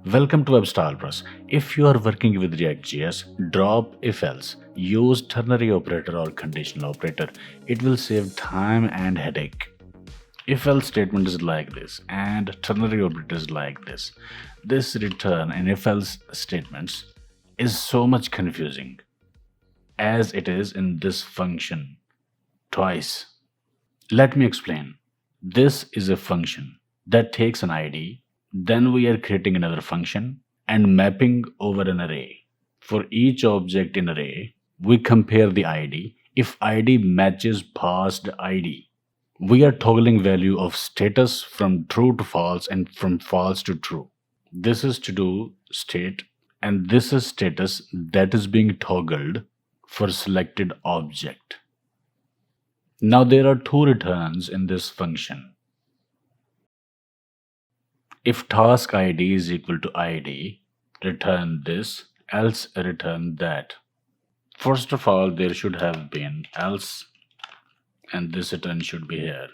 Welcome to WebStylePress. If you are working with React.js, drop if else. Use ternary operator or conditional operator. It will save time and headache. If else statement is like this and ternary operator is like this. This return in if else statements is so much confusing as it is in this function twice. Let me explain. This is a function that takes an ID, then we are creating another function and mapping over an array. For each object in array, we compare the ID. If ID matches passed ID, we are toggling value of status from true to false and from false to true. This is to do state, and this is status that is being toggled for selected object. Now there are two returns in this function. If task ID is equal to ID, return this, else return that. First of all, there should have been else, and this return should be here.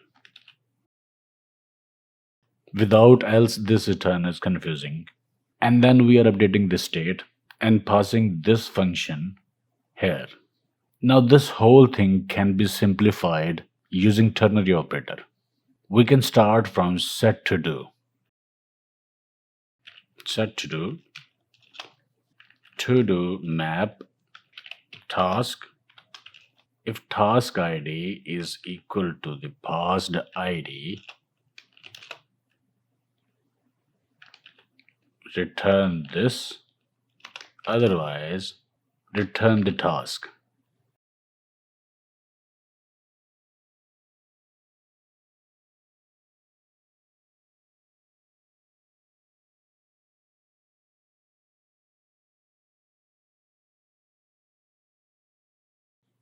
Without else, this return is confusing. And then we are updating the state and passing this function here. Now this whole thing can be simplified using ternary operator. We can start from set to do. Set to do map task. If task ID is equal to the passed ID, return this, otherwise return the task.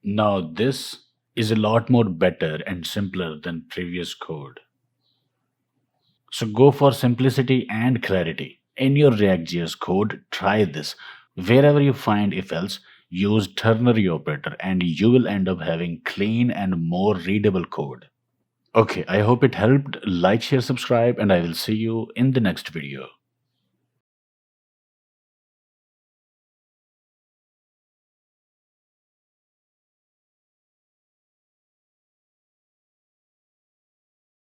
Now this is a lot more better and simpler than previous code. So go for simplicity and clarity. In your React.js code, try this. Wherever you find if else, use ternary operator and you will end up having clean and more readable code. Okay, I hope it helped. Like, share, subscribe, and I will see you in the next video.